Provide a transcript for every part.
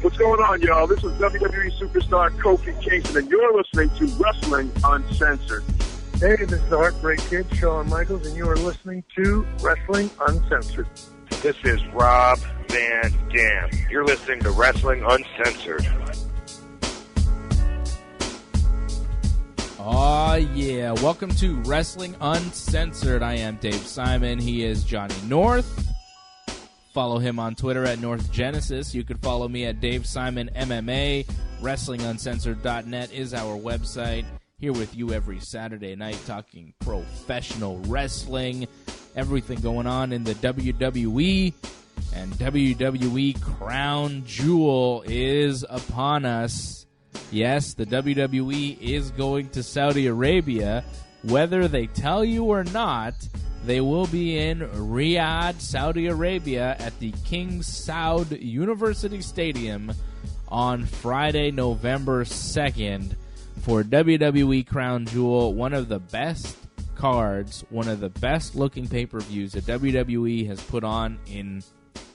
What's going on, y'all? This is WWE superstar Kofi Kingston, and you're listening to Wrestling Uncensored. Hey, this is the Heartbreak Kid, Shawn Michaels, and you are listening to Wrestling Uncensored. This is Rob Van Dam. You're listening to Wrestling Uncensored. Oh, yeah. Welcome to Wrestling Uncensored. I am Dave Simon. He is Johnny North. Follow him on Twitter at North Genesis. You can follow me at Dave Simon MMA. WrestlingUncensored.net is our website. Here with you every Saturday night talking professional wrestling. Everything going on in the WWE. And WWE Crown Jewel is upon us. Yes, the WWE is going to Saudi Arabia. Whether they tell you or not, they will be in Riyadh, Saudi Arabia at the King Saud University Stadium on Friday, November 2nd for WWE Crown Jewel, one of the best cards, one of the best looking pay-per-views that WWE has put on in,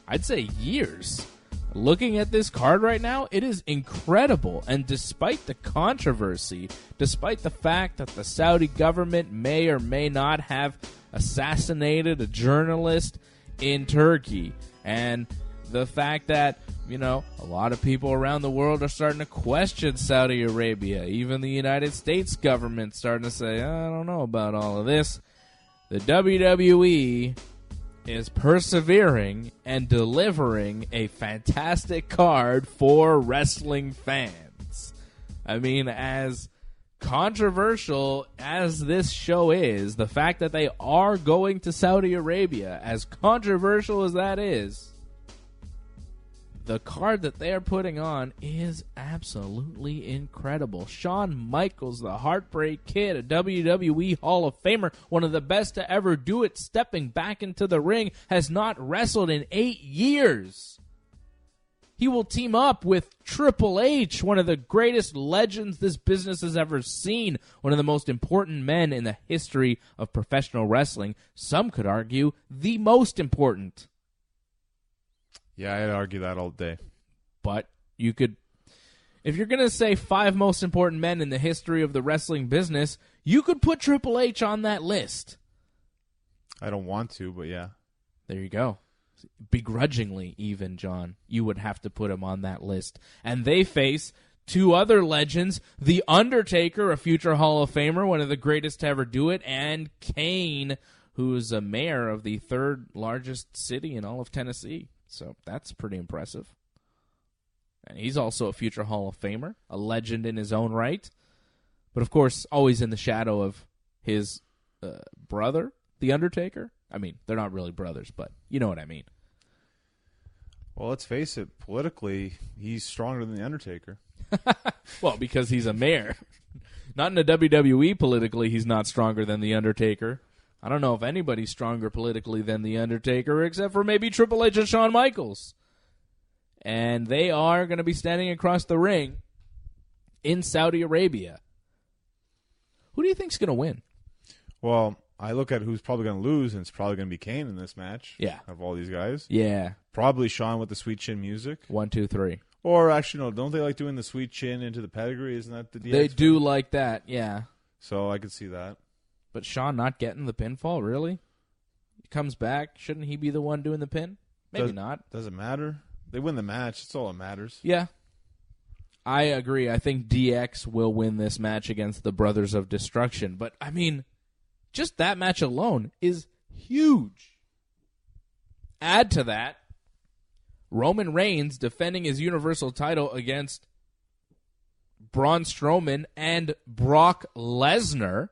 I'd say, years. Looking at this card right now, it is incredible. And despite the controversy, despite the fact that the Saudi government may or may not have assassinated a journalist in Turkey, and the fact that, you know, a lot of people around the world are starting to question Saudi Arabia, even the United States government starting to say, I don't know about all of this, the WWE is persevering and delivering a fantastic card for wrestling fans. I mean, as controversial as this show is, the fact that they are going to Saudi Arabia, as controversial as that is, the card that they are putting on is absolutely incredible. Shawn Michaels, the Heartbreak Kid, a WWE Hall of Famer, one of the best to ever do it, stepping back into the ring, has not wrestled in 8 years. He will team up with Triple H, one of the greatest legends this business has ever seen, one of the most important men in the history of professional wrestling. Some could argue the most important. Yeah, I'd argue that all day. But you could, if you're going to say 5 most important men in the history of the wrestling business, you could put Triple H on that list. I don't want to, but yeah. There you go. Begrudgingly, even, John, you would have to put him on that list. And they face 2 other legends, The Undertaker, a future Hall of Famer, one of the greatest to ever do it, and Kane, who's a mayor of the 3rd largest city in all of Tennessee. So that's pretty impressive. And he's also a future Hall of Famer, a legend in his own right. But, of course, always in the shadow of his brother, The Undertaker. I mean, they're not really brothers, but you know what I mean. Well, let's face it, politically, he's stronger than The Undertaker. Well, because he's a mayor. Not in the WWE politically, he's not stronger than The Undertaker. I don't know if anybody's stronger politically than The Undertaker, except for maybe Triple H and Shawn Michaels. And they are going to be standing across the ring in Saudi Arabia. Who do you think's going to win? Well, I look at who's probably going to lose, and it's probably going to be Kane in this match. Yeah. Of all these guys. Yeah. Probably Shawn with the sweet chin music. 1, 2, 3. Or actually, no, don't they like doing the sweet chin into the pedigree? Isn't that the DX? They do like that, yeah. So I could see that. But Shawn not getting the pinfall, really? He comes back. Shouldn't he be the one doing the pin? Maybe not. Doesn't matter. They win the match. That's all that matters. Yeah. I agree. I think DX will win this match against the Brothers of Destruction. But, I mean, just that match alone is huge. Add to that, Roman Reigns defending his Universal title against Braun Strowman and Brock Lesnar.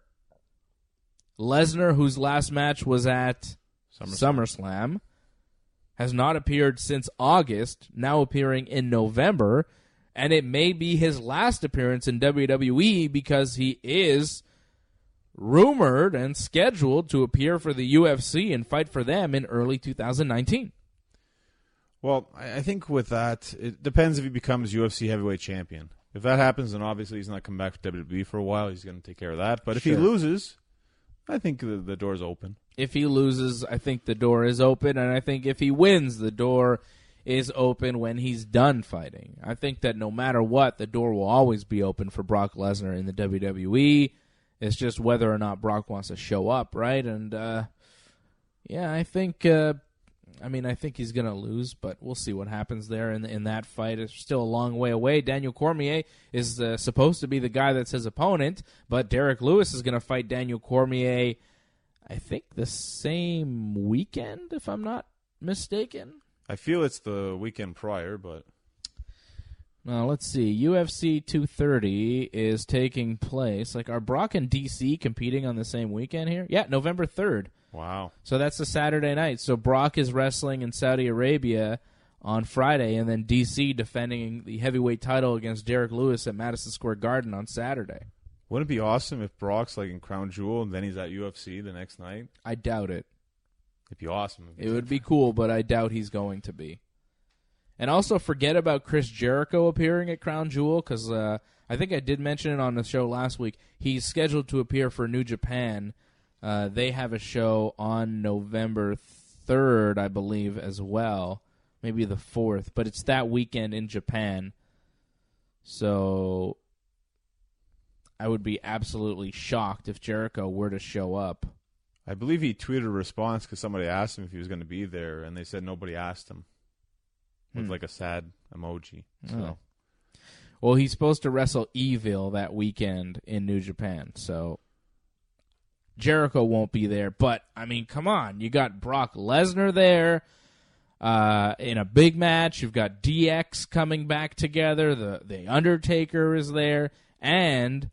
Lesnar, whose last match was at SummerSlam, has not appeared since August, now appearing in November, and it may be his last appearance in WWE because he is rumored and scheduled to appear for the UFC and fight for them in early 2019. Well, I think with that, it depends if he becomes UFC heavyweight champion. If that happens, then obviously he's not coming back to WWE for a while. He's going to take care of that. But if he loses, I think the door's open. If he loses, I think the door is open. And I think if he wins, the door is open when he's done fighting. I think that no matter what, the door will always be open for Brock Lesnar in the WWE. It's just whether or not Brock wants to show up, right? And, I think he's going to lose, but we'll see what happens there in that fight. It's still a long way away. Daniel Cormier is supposed to be the guy that's his opponent, but Derek Lewis is going to fight Daniel Cormier, I think, the same weekend, if I'm not mistaken. I feel it's the weekend prior, but... Now, let's see. UFC 230 is taking place. Like, are Brock and DC competing on the same weekend here? Yeah, November 3rd. Wow. So that's a Saturday night. So Brock is wrestling in Saudi Arabia on Friday, and then DC defending the heavyweight title against Derek Lewis at Madison Square Garden on Saturday. Wouldn't it be awesome if Brock's like in Crown Jewel and then he's at UFC the next night? I doubt it. It'd be awesome. It would be cool, but I doubt he's going to be. And also forget about Chris Jericho appearing at Crown Jewel, because I think I did mention it on the show last week. He's scheduled to appear for New Japan. They have a show on November 3rd, I believe, as well. Maybe the 4th, but it's that weekend in Japan. So I would be absolutely shocked if Jericho were to show up. I believe he tweeted a response because somebody asked him if he was going to be there, and they said nobody asked him. With like a sad emoji. So. Oh. Well, he's supposed to wrestle Evil that weekend in New Japan, so Jericho won't be there. But, I mean, come on. You got Brock Lesnar there in a big match. You've got DX coming back together. The Undertaker is there. And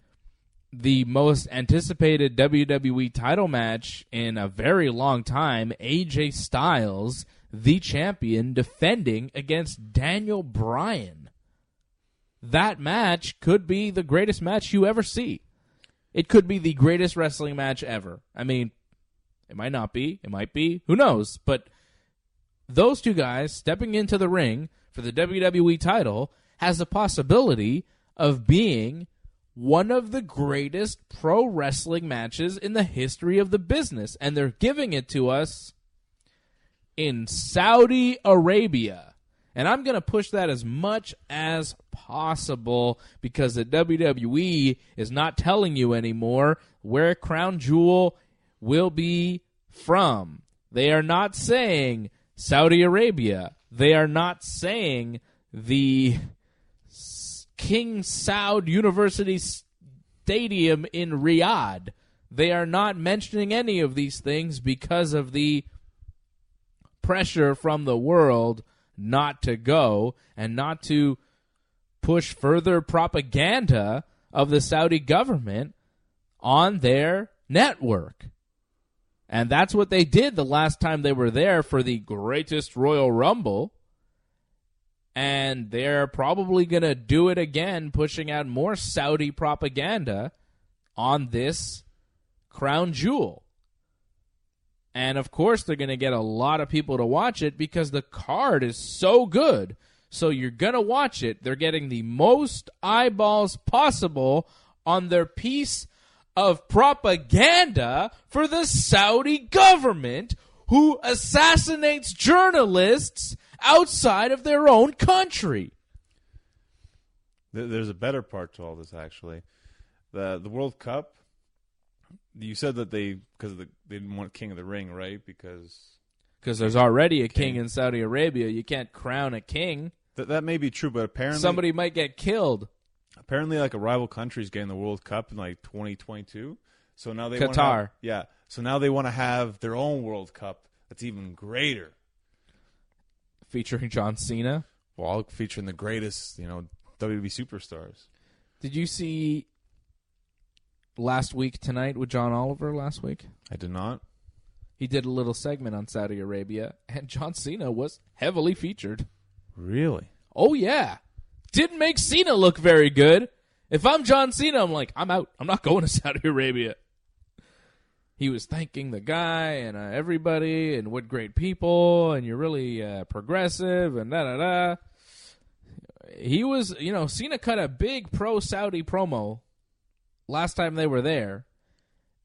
the most anticipated WWE title match in a very long time, AJ Styles, the champion, defending against Daniel Bryan. That match could be the greatest match you ever see. It could be the greatest wrestling match ever. I mean, it might not be. It might be. Who knows? But those two guys stepping into the ring for the WWE title has the possibility of being one of the greatest pro wrestling matches in the history of the business. And they're giving it to us in Saudi Arabia. And I'm going to push that as much as possible because the WWE is not telling you anymore where Crown Jewel will be from. They are not saying Saudi Arabia. They are not saying the King Saud University Stadium in Riyadh. They are not mentioning any of these things because of the pressure from the world not to go and not to push further propaganda of the Saudi government on their network. And that's what they did the last time they were there for the greatest Royal Rumble. And they're probably going to do it again, pushing out more Saudi propaganda on this Crown Jewel. And, of course, they're going to get a lot of people to watch it because the card is so good. So you're going to watch it. They're getting the most eyeballs possible on their piece of propaganda for the Saudi government who assassinates journalists outside of their own country. There's a better part to all this, actually. The World Cup, you said that they didn't want King of the Ring, right? Because there's already a king in Saudi Arabia. You can't crown a king. That may be true, but apparently somebody might get killed. Apparently, like a rival country is getting the World Cup in like 2022. So now they Qatar. So now they want to have their own World Cup that's even greater, featuring John Cena. Well, featuring the greatest, WWE superstars. Did you see Last Week Tonight with John Oliver last week? I did not. He did a little segment on Saudi Arabia, and John Cena was heavily featured. Really? Oh, yeah. Didn't make Cena look very good. If I'm John Cena, I'm like, I'm out. I'm not going to Saudi Arabia. He was thanking the guy and everybody and what great people, and you're really progressive and da-da-da. He was, Cena cut a big pro-Saudi promo last time they were there,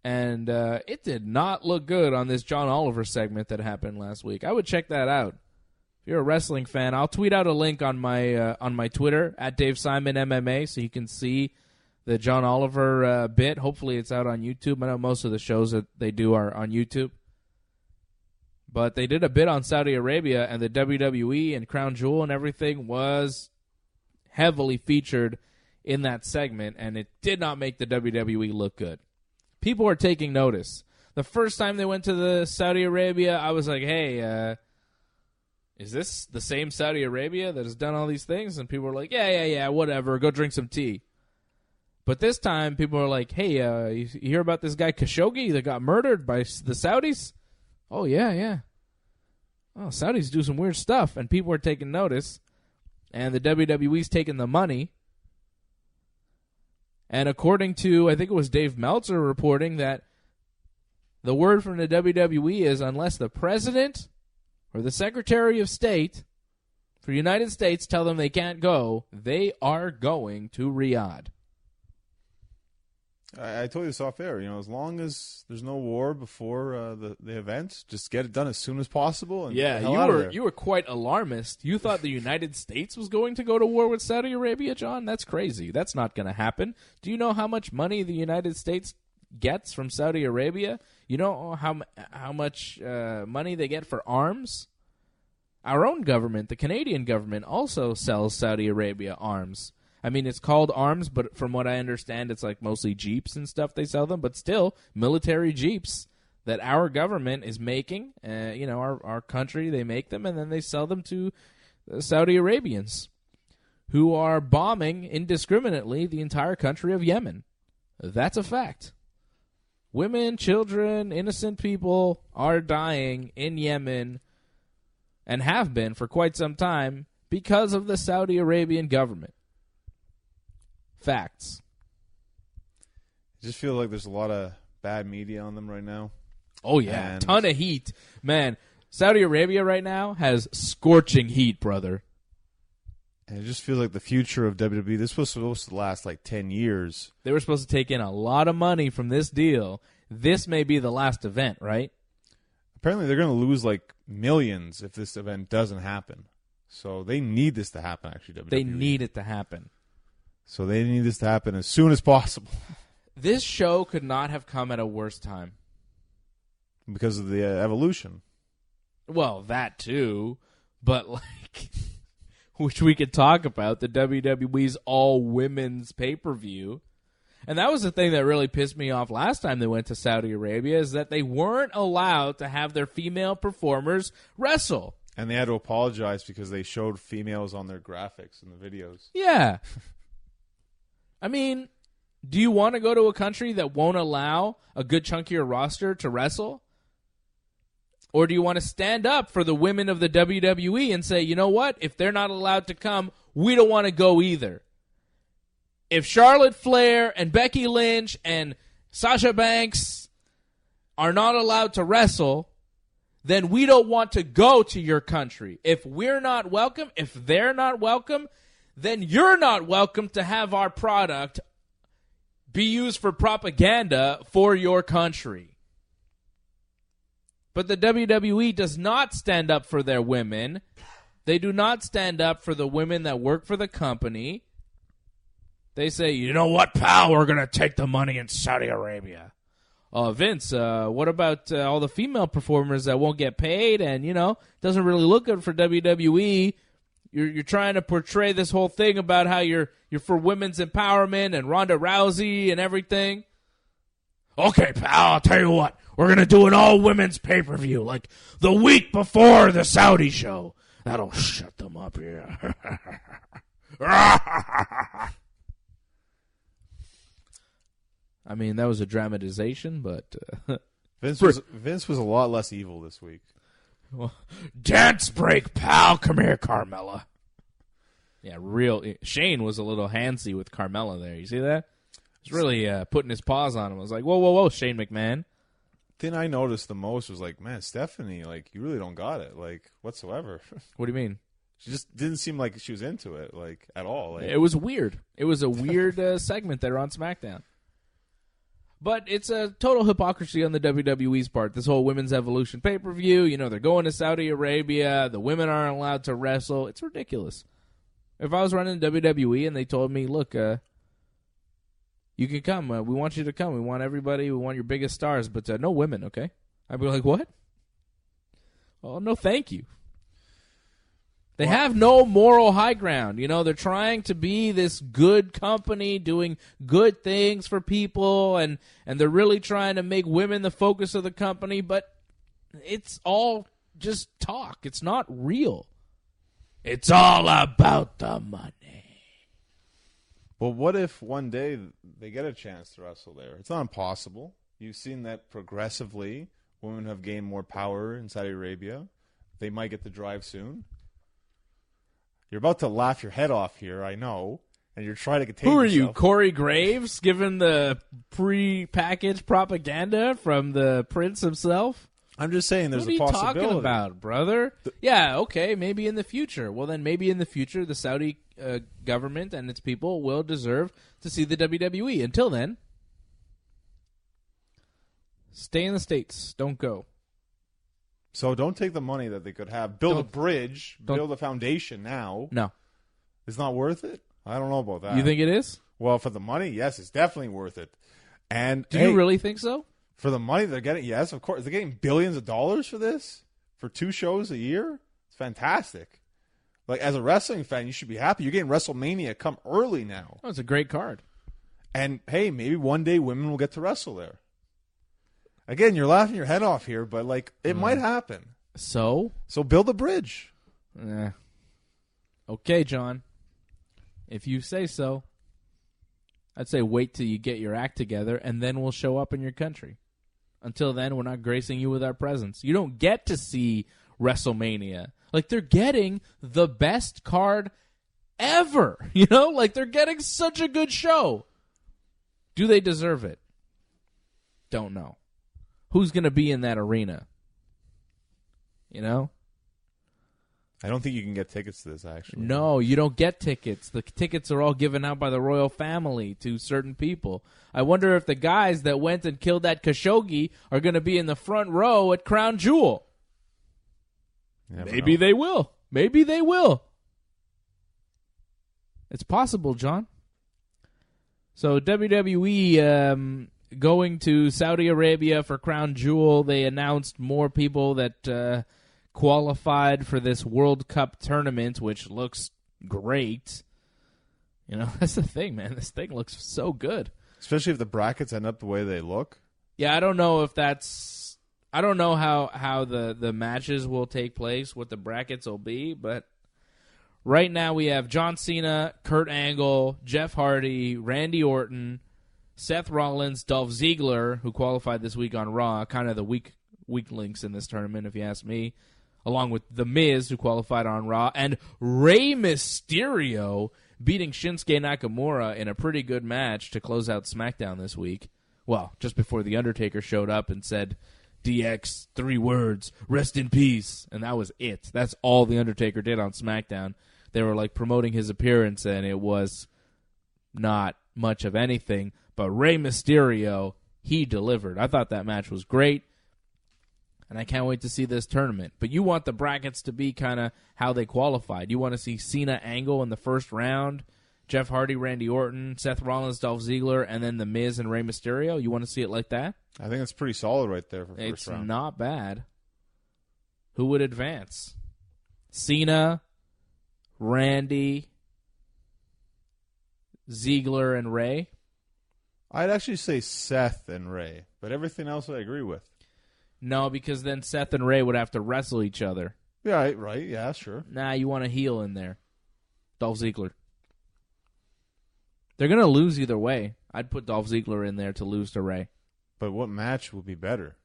and it did not look good on this John Oliver segment that happened last week. I would check that out. If you're a wrestling fan, I'll tweet out a link on my Twitter at Dave Simon MMA, so you can see the John Oliver bit. Hopefully, it's out on YouTube. I know most of the shows that they do are on YouTube, but they did a bit on Saudi Arabia, and the WWE and Crown Jewel and everything was heavily featured in that segment, and it did not make the WWE look good. People are taking notice. The first time they went to the Saudi Arabia, I was like, hey, is this the same Saudi Arabia that has done all these things? And people were like, yeah, whatever, go drink some tea. But this time, people are like, hey, you hear about this guy Khashoggi that got murdered by the Saudis? Oh, yeah. Oh, Saudis do some weird stuff, and people are taking notice, and the WWE's taking the money. And according to, I think it was Dave Meltzer reporting that the word from the WWE is unless the president or the Secretary of State for the United States tell them they can't go, they are going to Riyadh. I told you this off air. As long as there's no war before the event, just get it done as soon as possible. And you were quite alarmist. You thought the United States was going to go to war with Saudi Arabia, John? That's crazy. That's not going to happen. Do you know how much money the United States gets from Saudi Arabia? You know how much money they get for arms? Our own government, the Canadian government, also sells Saudi Arabia arms. I mean, it's called arms, but from what I understand, it's like mostly Jeeps and stuff they sell them, but still military Jeeps that our government is making. Our country, they make them, and then they sell them to Saudi Arabians who are bombing indiscriminately the entire country of Yemen. That's a fact. Women, children, innocent people are dying in Yemen and have been for quite some time because of the Saudi Arabian government. Facts. I just feel like there's a lot of bad media on them right now. Oh, yeah. Ton of heat. Man, Saudi Arabia right now has scorching heat, brother. And it just feels like the future of WWE, this was supposed to last like 10 years. They were supposed to take in a lot of money from this deal. This may be the last event, right? Apparently they're going to lose like millions if this event doesn't happen. So they need this to happen, actually, WWE. They need it to happen. So they need this to happen as soon as possible. This show could not have come at a worse time. Because of the evolution. Well, that too. But, which we could talk about, the WWE's all-women's pay-per-view. And that was the thing that really pissed me off last time they went to Saudi Arabia, is that they weren't allowed to have their female performers wrestle. And they had to apologize because they showed females on their graphics in the videos. Yeah. I mean, do you want to go to a country that won't allow a good chunk of your roster to wrestle? Or do you want to stand up for the women of the WWE and say, you know what? If they're not allowed to come, we don't want to go either. If Charlotte Flair and Becky Lynch and Sasha Banks are not allowed to wrestle, then we don't want to go to your country. If we're not welcome, if they're not welcome, then you're not welcome to have our product be used for propaganda for your country. But the WWE does not stand up for their women. They do not stand up for the women that work for the company. They say, you know what, pal, we're going to take the money in Saudi Arabia. Vince, what about all the female performers that won't get paid and, doesn't really look good for WWE? You're trying to portray this whole thing about how you're for women's empowerment and Ronda Rousey and everything. Okay, pal, I'll tell you what. We're going to do an all-women's pay-per-view like the week before the Saudi show. That'll shut them up here. I mean, that was a dramatization, but... Vince was a lot less evil this week. Well, dance break, pal. Come here, Carmella. Yeah, Shane was a little handsy with Carmella there. You see that? He's really putting his paws on him. I was like, whoa, Shane McMahon. The thing I noticed the most was like, man, Stephanie, you really don't got it, whatsoever. What do you mean? She just didn't seem like she was into it, at all. It was weird. It was a weird segment there on SmackDown. But it's a total hypocrisy on the WWE's part. This whole Women's Evolution pay-per-view, you know, they're going to Saudi Arabia. The women aren't allowed to wrestle. It's ridiculous. If I was running WWE and they told me, look, you can come. We want you to come. We want everybody. We want your biggest stars, but no women, okay? I'd be like, what? Oh, no, thank you. They have no moral high ground. You know, they're trying to be this good company, doing good things for people, and they're really trying to make women the focus of the company, but it's all just talk. It's not real. It's all about the money. Well, what if one day they get a chance to wrestle there? It's not impossible. You've seen that progressively. Women have gained more power in Saudi Arabia. They might get the drive soon. You're about to laugh your head off here, I know, and you're trying to contain yourself. Who are you, Corey Graves, given the pre-packaged propaganda from the prince himself? I'm just saying there's a possibility. What are you talking about, brother? Yeah, okay, maybe in the future. Well, then maybe in the future the Saudi government and its people will deserve to see the WWE. Until then, stay in the States. Don't go. So don't take the money that they could have. Build a bridge. Build a foundation now. No. It's not worth it? I don't know about that. You think it is? Well, for the money, yes, it's definitely worth it. And do you really think so? For the money they're getting, yes, of course. They're getting billions of dollars for this? For 2 shows a year? It's fantastic. Like, as a wrestling fan, you should be happy. You're getting WrestleMania come early now. Oh, it's a great card. And, hey, maybe one day women will get to wrestle there. Again, you're laughing your head off here, but, like, it might happen. So build a bridge. Okay, John. If you say so, I'd say wait till you get your act together, and then we'll show up in your country. Until then, we're not gracing you with our presence. You don't get to see WrestleMania. Like, they're getting the best card ever. You know? Like, they're getting such a good show. Do they deserve it? Don't know. Who's going to be in that arena? You know? I don't think you can get tickets to this, actually. No, you don't get tickets. The tickets are all given out by the royal family to certain people. I wonder if the guys that went and killed that Khashoggi are going to be in the front row at Crown Jewel. Maybe they will. Maybe they will. It's possible, John. So WWE going to Saudi Arabia for Crown Jewel. They announced more people that qualified for this World Cup tournament, which looks great. You know, that's the thing, man. This thing looks so good. Especially if the brackets end up the way they look. Yeah, I don't know if that's... I don't know how the matches will take place, what the brackets will be, but right now we have John Cena, Kurt Angle, Jeff Hardy, Randy Orton, Seth Rollins, Dolph Ziggler, who qualified this week on Raw, kind of the weak links in this tournament, if you ask me, along with The Miz, who qualified on Raw, and Rey Mysterio beating Shinsuke Nakamura in a pretty good match to close out SmackDown this week. Well, just before The Undertaker showed up and said, DX, 3 words, rest in peace, and that was it. That's all The Undertaker did on SmackDown. They were like promoting his appearance, and it was not much of anything. But Rey Mysterio, he delivered. I thought that match was great, and I can't wait to see this tournament. But you want the brackets to be kind of how they qualified. You want to see Cena Angle in the first round, Jeff Hardy, Randy Orton, Seth Rollins, Dolph Ziggler, and then The Miz and Rey Mysterio. You want to see it like that? I think it's pretty solid right there for first round. It's not bad. Who would advance? Cena, Randy, Ziggler, and Rey? I'd actually say Seth and Rey, but everything else I agree with. No, because then Seth and Rey would have to wrestle each other. Yeah, right. Yeah, sure. Nah, you want a heel in there. Dolph Ziggler. They're going to lose either way. I'd put Dolph Ziggler in there to lose to Rey. But what match would be better?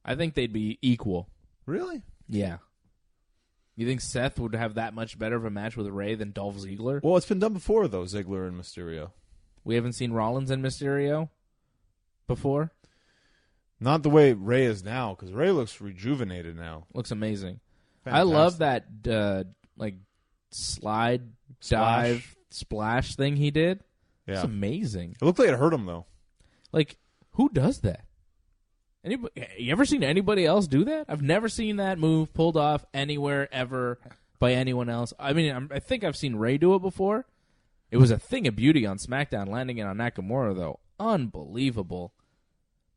I think they'd be equal. Really? Yeah. You think Seth would have that much better of a match with Rey than Dolph Ziggler? Well, it's been done before, though, Ziggler and Mysterio. We haven't seen Rollins and Mysterio before? Not the way Rey is now, because Rey looks rejuvenated now. Looks amazing. Fantastic. I love that slide, dive, splash thing he did. Yeah. It's amazing. It looked like it hurt him, though. Like, Who does that? Anybody? You ever seen anybody else do that? I've never seen that move pulled off anywhere ever by anyone else. I mean, I think I've seen Rey do it before. It was a thing of beauty on SmackDown, landing it on Nakamura, though. Unbelievable.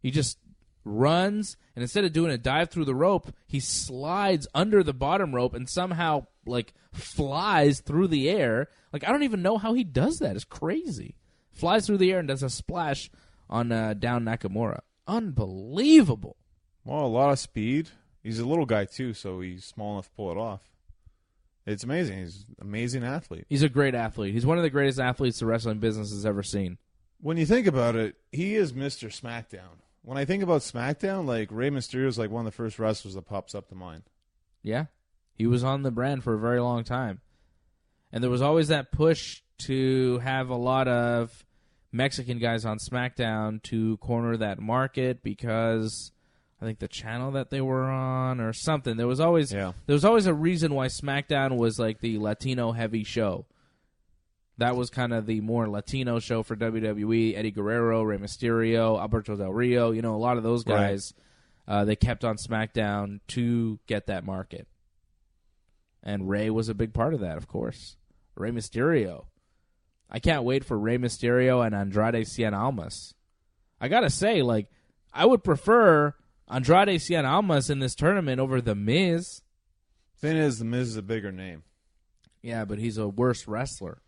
He just runs, and instead of doing a dive through the rope, he slides under the bottom rope and somehow, like, flies through the air. Like, I don't even know how he does that. It's crazy. Flies through the air and does a splash on down Nakamura. Unbelievable. Well, a lot of speed. He's a little guy, too, so he's small enough to pull it off. It's amazing. He's an amazing athlete. He's a great athlete. He's one of the greatest athletes the wrestling business has ever seen. When you think about it, he is Mr. SmackDown. When I think about SmackDown, like, Rey Mysterio is like one of the first wrestlers that pops up to mind. Yeah. He was on the brand for a very long time. And there was always that push to have a lot of Mexican guys on SmackDown to corner that market because I think the channel that they were on or something. There was always a reason why SmackDown was like the Latino heavy show. That was kind of the more Latino show for WWE. Eddie Guerrero, Rey Mysterio, Alberto Del Rio, a lot of those guys, they kept on SmackDown to get that market. And Rey was a big part of that, of course. Rey Mysterio. I can't wait for Rey Mysterio and Andrade Cien Almas. I got to say, like, I would prefer Andrade Cien Almas in this tournament over The Miz. Thing is, The Miz is a bigger name. Yeah, but he's a worse wrestler.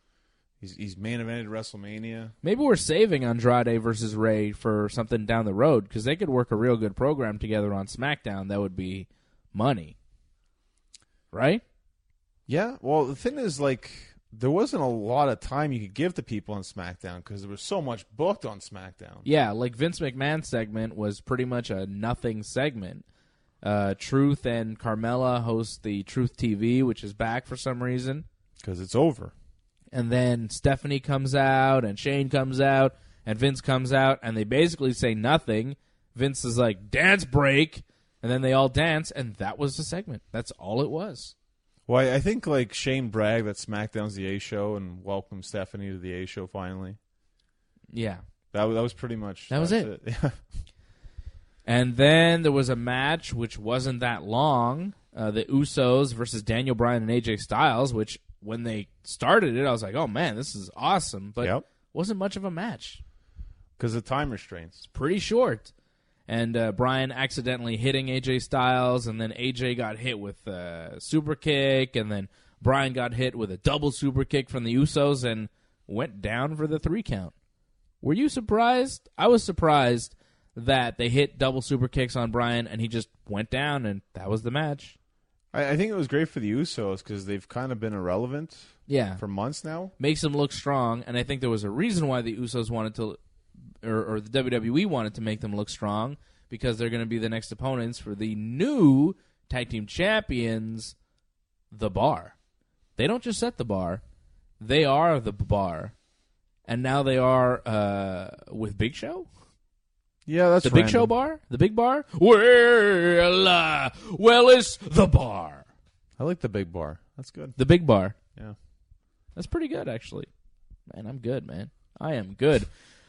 He's main evented WrestleMania. Maybe we're saving Andrade versus Rey for something down the road because they could work a real good program together on SmackDown. That would be money. Right? Yeah. Well, the thing is, like, there wasn't a lot of time you could give to people on SmackDown because there was so much booked on SmackDown. Yeah, like Vince McMahon's segment was pretty much a nothing segment. Truth and Carmella host the Truth TV, which is back for some reason. Because it's over. And then Stephanie comes out, and Shane comes out, and Vince comes out, and they basically say nothing. Vince is like, dance break, and then they all dance, and that was the segment. That's all it was. Well, I think, like, Shane bragged that SmackDown's the A show and welcomed Stephanie to the A show finally. Yeah. That was pretty much... That was it. Yeah. And then there was a match which wasn't that long. The Usos versus Daniel Bryan and AJ Styles, which when they started it, I was like, oh, man, this is awesome. But wasn't much of a match. Because of time restraints. It's pretty short. And Bryan accidentally hitting AJ Styles, and then AJ got hit with a super kick, and then Bryan got hit with a double super kick from the Usos and went down for the 3 count. Were you surprised? I was surprised that they hit double super kicks on Bryan, and he just went down, and that was the match. I think it was great for the Usos because they've kind of been irrelevant for months now. Makes them look strong, and I think there was a reason why the Usos wanted to... Or the WWE wanted to make them look strong because they're going to be the next opponents for the new tag team champions, The Bar. They don't just set the bar. They are the bar. And now they are with Big Show? Yeah, that's the Big Show bar? The Big Bar? Well, it's The Bar. I like the Big Bar. That's good. The Big Bar. Yeah. That's pretty good, actually. Man, I'm good, man. I am good.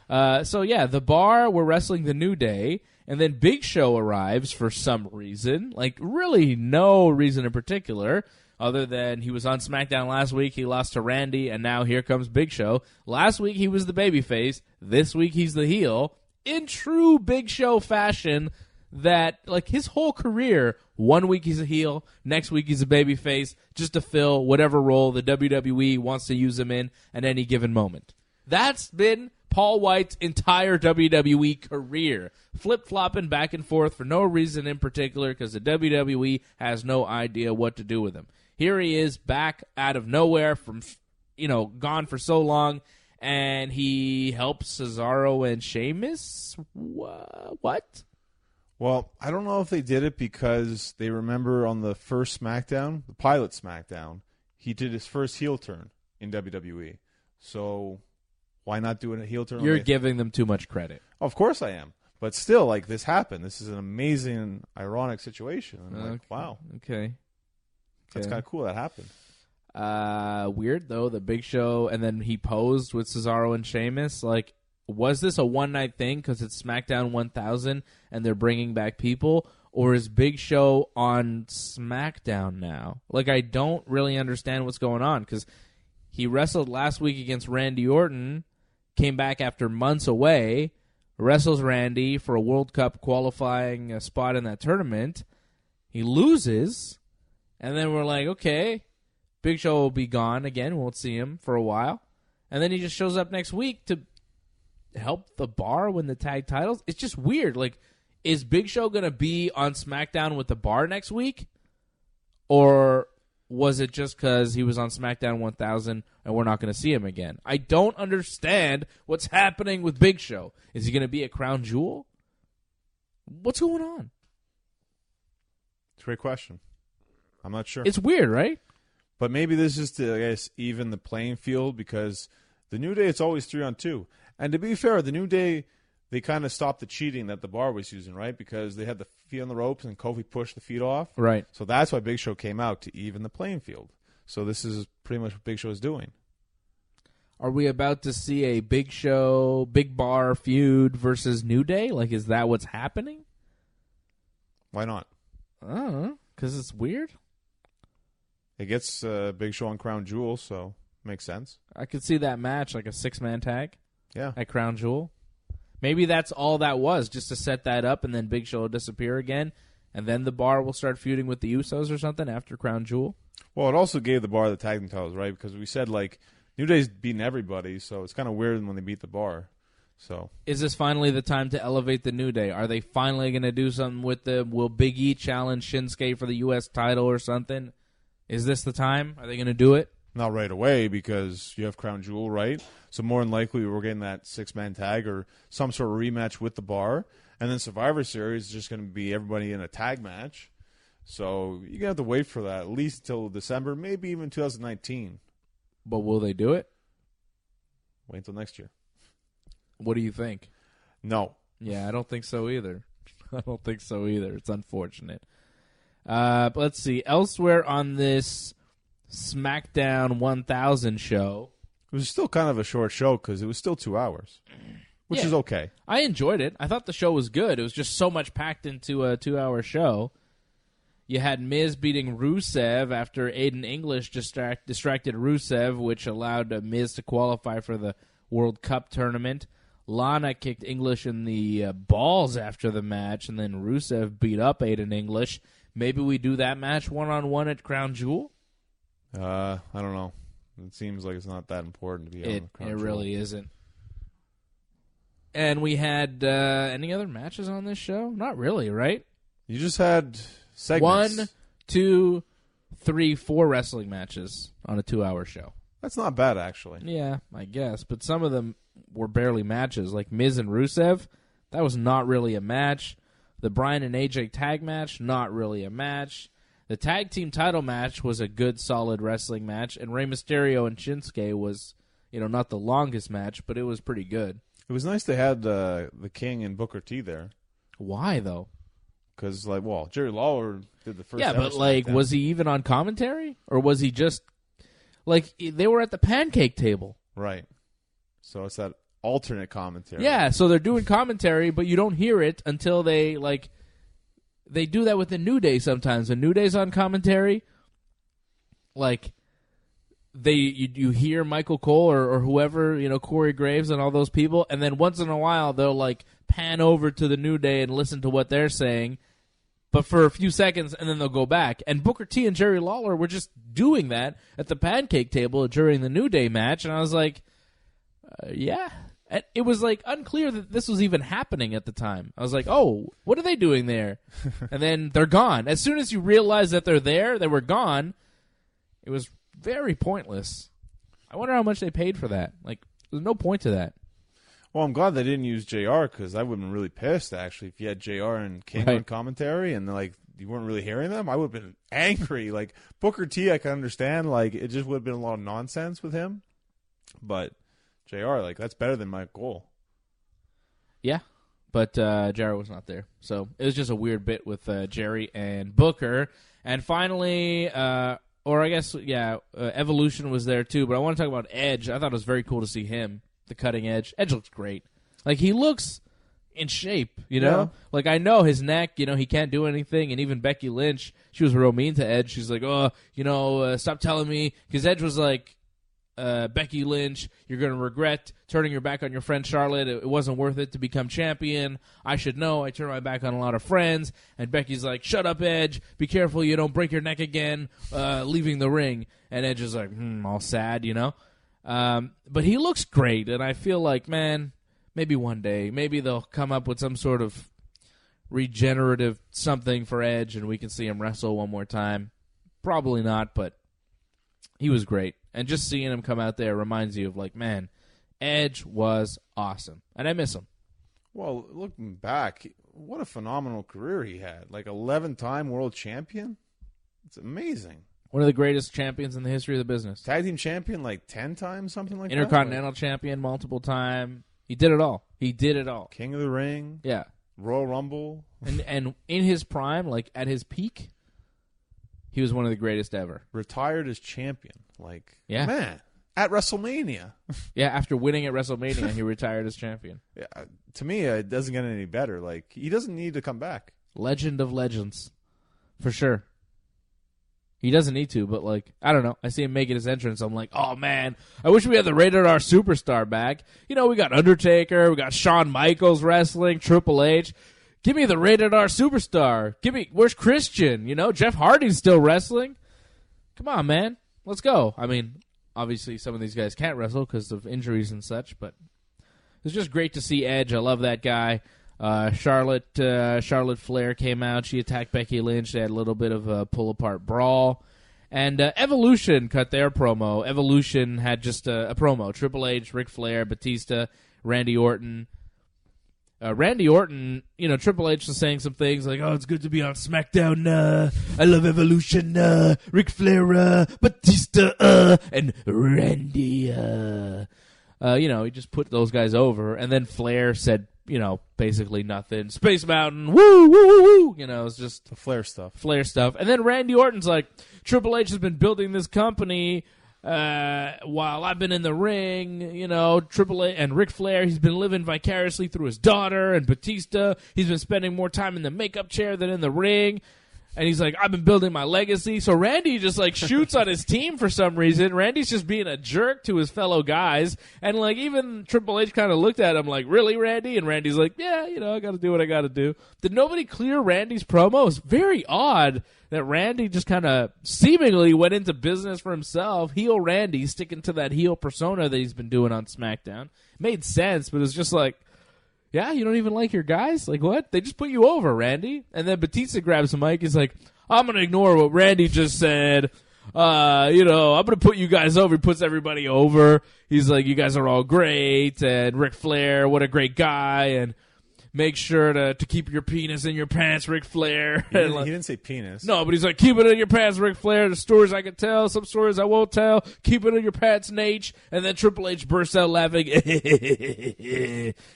The Bar, we're wrestling the New Day, and then Big Show arrives for some reason. Like, really no reason in particular, other than he was on SmackDown last week, he lost to Randy, and now here comes Big Show. Last week he was the babyface, this week he's the heel. In true Big Show fashion, that, like, his whole career, one week he's a heel, next week he's a babyface, just to fill whatever role the WWE wants to use him in at any given moment. That's been Paul White's entire WWE career, flip-flopping back and forth for no reason in particular because the WWE has no idea what to do with him. Here he is back out of nowhere from, gone for so long, and he helps Cesaro and Sheamus? What? Well, I don't know if they did it because they remember on the first SmackDown, the pilot SmackDown, he did his first heel turn in WWE. So... why not do a heel turn? You're giving them too much credit. Of course I am. But still, like, this happened. This is an amazing, ironic situation. I'm like, wow. Okay. That's kind of cool that happened. Weird, though, the Big Show, and then he posed with Cesaro and Sheamus. Like, was this a one-night thing because it's SmackDown 1000 and they're bringing back people, or is Big Show on SmackDown now? Like, I don't really understand what's going on because he wrestled last week against Randy Orton, came back after months away, wrestles Randy for a World Cup qualifying spot in that tournament. He loses, and then we're like, okay, Big Show will be gone again. We won't see him for a while. And then he just shows up next week to help the Bar win the tag titles. It's just weird. Like, is Big Show going to be on SmackDown with the Bar next week? Or was it just because he was on SmackDown 1000 and we're not going to see him again? I don't understand what's happening with Big Show. Is he going to be a Crown Jewel? What's going on? It's a great question. I'm not sure. It's weird, right? But maybe this is to, I guess, even the playing field because the New Day, it's always 3-on-2. And to be fair, the New Day, they kind of stopped the cheating that the Bar was using, right? Because they had the feet on the ropes and Kofi pushed the feet off. Right. So that's why Big Show came out, to even the playing field. So this is pretty much what Big Show is doing. Are we about to see a Big Show, Big Bar feud versus New Day? Like, is that what's happening? Why not? I don't know. Because it's weird? It gets Big Show on Crown Jewel, so makes sense. I could see that match, like a 6-man tag. Yeah. At Crown Jewel. Maybe that's all that was, just to set that up, and then Big Show will disappear again, and then the Bar will start feuding with the Usos or something after Crown Jewel. Well, it also gave the Bar the tag team titles, right? Because we said, like, New Day's beating everybody, so it's kind of weird when they beat the Bar. So, is this finally the time to elevate the New Day? Are they finally going to do something with them? Will Big E challenge Shinsuke for the U.S. title or something? Is this the time? Are they going to do it? Not right away because you have Crown Jewel, right? So more than likely we're getting that 6-man tag or some sort of rematch with the Bar. And then Survivor Series is just going to be everybody in a tag match. So you're going to have to wait for that at least until December, maybe even 2019. But will they do it? Wait until next year. What do you think? No. Yeah, I don't think so either. I don't think so either. It's unfortunate. But let's see. Elsewhere on this SmackDown 1000 show. It was still kind of a short show because it was still 2 hours, which is okay. I enjoyed it. I thought the show was good. It was just so much packed into a 2-hour show. You had Miz beating Rusev after Aiden English distracted Rusev, which allowed Miz to qualify for the World Cup Tournament. Lana kicked English in the balls after the match, and then Rusev beat up Aiden English. Maybe we do that match one-on-one at Crown Jewel? I don't know. It seems like it's not that important to be on Crown Jewel. It really isn't. And we had any other matches on this show? Not really, right? You just had segments. 1, 2, 3, 4 wrestling matches on a 2-hour show. That's not bad, actually. Yeah, I guess. But some of them were barely matches. Like Miz and Rusev, that was not really a match. The Bryan and AJ tag match, not really a match. The tag team title match was a good, solid wrestling match. And Rey Mysterio and Shinsuke was, not the longest match, but it was pretty good. It was nice they had the King and Booker T there. Why, though? Because, Jerry Lawler did the first Yeah, but, was he even on commentary? Or was he just, they were at the pancake table. Right. So it's that alternate commentary. Yeah, so they're doing commentary, but you don't hear it until they do that with the New Day sometimes. The New Day's on commentary, you hear Michael Cole or whoever, Corey Graves and all those people, and then once in a while they'll pan over to the New Day and listen to what they're saying, but for a few seconds, and then they'll go back. And Booker T and Jerry Lawler were just doing that at the pancake table during the New Day match, and I was like, yeah. It was unclear that this was even happening at the time. I was like, oh, what are they doing there? And then they're gone. As soon as you realize that they're there, they were gone. It was very pointless. I wonder how much they paid for that. There's no point to that. Well, I'm glad they didn't use JR because I would have been really pissed, actually, if you had JR and King on commentary and, you weren't really hearing them. I would have been angry. Booker T, I can understand. It just would have been a lot of nonsense with him. But JR, that's better than Mike Cole. Yeah, but JR was not there. So it was just a weird bit with Jerry and Booker. And finally, Evolution was there too. But I want to talk about Edge. I thought it was very cool to see him, the cutting edge. Edge looks great. Like, he looks in shape, you know? Yeah. Like, I know his neck, you know, he can't do anything. And even Becky Lynch, she was real mean to Edge. She's like, stop telling me. Because Edge was like, Becky Lynch, you're going to regret turning your back on your friend Charlotte. It wasn't worth it to become champion. I should know. I turned my back on a lot of friends. And Becky's like, shut up, Edge. Be careful you don't break your neck again, leaving the ring. And Edge is like, all sad, you know? But he looks great, and I feel like, man, maybe one day, maybe they'll come up with some sort of regenerative something for Edge, and we can see him wrestle one more time. Probably not, but he was great. And just seeing him come out there reminds you of, like, man, Edge was awesome, and I miss him. Well, looking back, what a phenomenal career he had. Like, 11-time world champion? It's amazing. One of the greatest champions in the history of the business. Tag team champion like 10 times, something like Intercontinental that? champion multiple time. He did it all. King of the Ring. Yeah. Royal Rumble. And in his prime, like at his peak, he was one of the greatest ever. Retired as champion. Like, yeah. Man, at WrestleMania. Yeah, after winning at WrestleMania, he retired as champion. Yeah, to me, it doesn't get any better. Like, he doesn't need to come back. Legend of legends. For sure. He doesn't need to, but, like, I don't know. I see him making his entrance. I'm like, oh, man, I wish we had the Rated R Superstar back. You know, we got Undertaker. We got Shawn Michaels wrestling, Triple H. Give me the Rated R Superstar. Where's Christian? You know, Jeff Hardy's still wrestling. Come on, man. Let's go. I mean, obviously some of these guys can't wrestle because of injuries and such, but it's just great to see Edge. I love that guy. Charlotte Flair came out. She attacked Becky Lynch. They had a little bit of a pull-apart brawl. And Evolution cut their promo. Evolution had just a promo. Triple H, Ric Flair, Batista, Randy Orton. Randy Orton, you know, Triple H was saying some things like, oh, it's good to be on SmackDown. I love Evolution. Ric Flair, Batista, and Randy. You know, he just put those guys over. And then Flair said, you know, basically nothing. Space Mountain, woo, woo, woo, woo. You know, it's just the Flair stuff. And then Randy Orton's like, Triple H has been building this company while I've been in the ring. You know, Triple H and Ric Flair, he's been living vicariously through his daughter. And Batista, he's been spending more time in the makeup chair than in the ring. And he's like, I've been building my legacy. So Randy just, like, shoots on his team for some reason. Randy's just being a jerk to his fellow guys. And, like, even Triple H kind of looked at him like, really, Randy? And Randy's like, yeah, you know, I got to do what I got to do. Did nobody clear Randy's promo? It's very odd that Randy just kind of seemingly went into business for himself. Heel Randy, sticking to that heel persona that he's been doing on SmackDown. Made sense, but it's just like, yeah, you don't even like your guys? Like, what? They just put you over, Randy. And then Batista grabs the mic. He's like, I'm going to ignore what Randy just said. You know, I'm going to put you guys over. He puts everybody over. He's like, you guys are all great. And Ric Flair, what a great guy. And make sure to keep your penis in your pants, Ric Flair. He didn't say penis. No, but he's like, keep it in your pants, Ric Flair. The stories I can tell, some stories I won't tell. Keep it in your pants, Nate. And then Triple H bursts out laughing.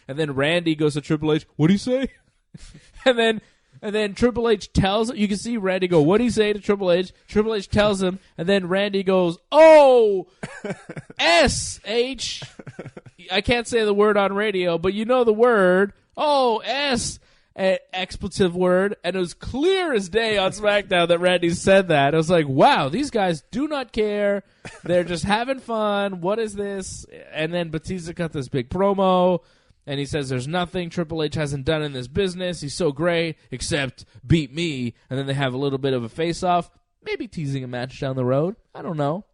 And then Randy goes to Triple H, what'd he say? And then Triple H tells him, you can see Randy go, what'd he say to Triple H? Triple H tells him, and then Randy goes, oh, S-H. I can't say the word on radio, but you know the word. Oh, S, expletive word, and it was clear as day on SmackDown that Randy said that. I was like, wow, these guys do not care. They're just having fun. What is this? And then Batista cut this big promo, and he says there's nothing Triple H hasn't done in this business. He's so great, except beat me. And then they have a little bit of a face-off, maybe teasing a match down the road. I don't know.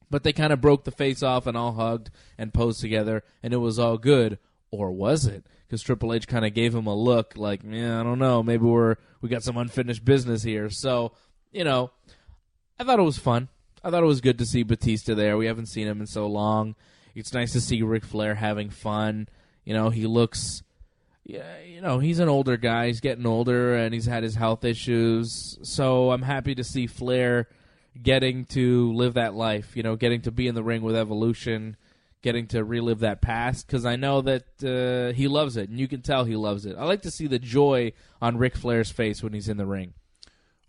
But they kind of broke the face-off and all hugged and posed together, and it was all good. Or was it? Because Triple H kind of gave him a look like, yeah, I don't know, maybe we got some unfinished business here. So, you know, I thought it was fun. I thought it was good to see Batista there. We haven't seen him in so long. It's nice to see Ric Flair having fun. You know, he looks, yeah, you know, he's an older guy. He's getting older, and he's had his health issues. So I'm happy to see Flair getting to live that life, you know, getting to be in the ring with Evolution, getting to relive that past, because I know that he loves it, and you can tell he loves it. I like to see the joy on Ric Flair's face when he's in the ring.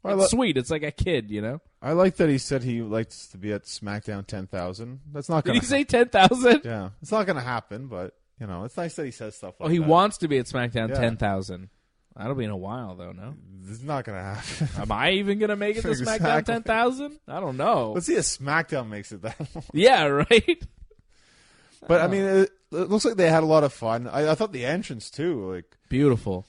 Well, it's sweet. It's like a kid, you know? I like that he said he likes to be at SmackDown 10,000. That's not going to Did he say 10,000? Yeah. It's not going to happen, but You know, it's nice that he says stuff like that. He wants to be at SmackDown Yeah. 10,000. That'll be in a while, though, no? It's not going to happen. Am I even going to make it to SmackDown Exactly. 10,000? I don't know. Let's see if SmackDown makes it that long. Yeah, right? But, I mean, it looks like they had a lot of fun. I thought the entrance, too, like... Beautiful.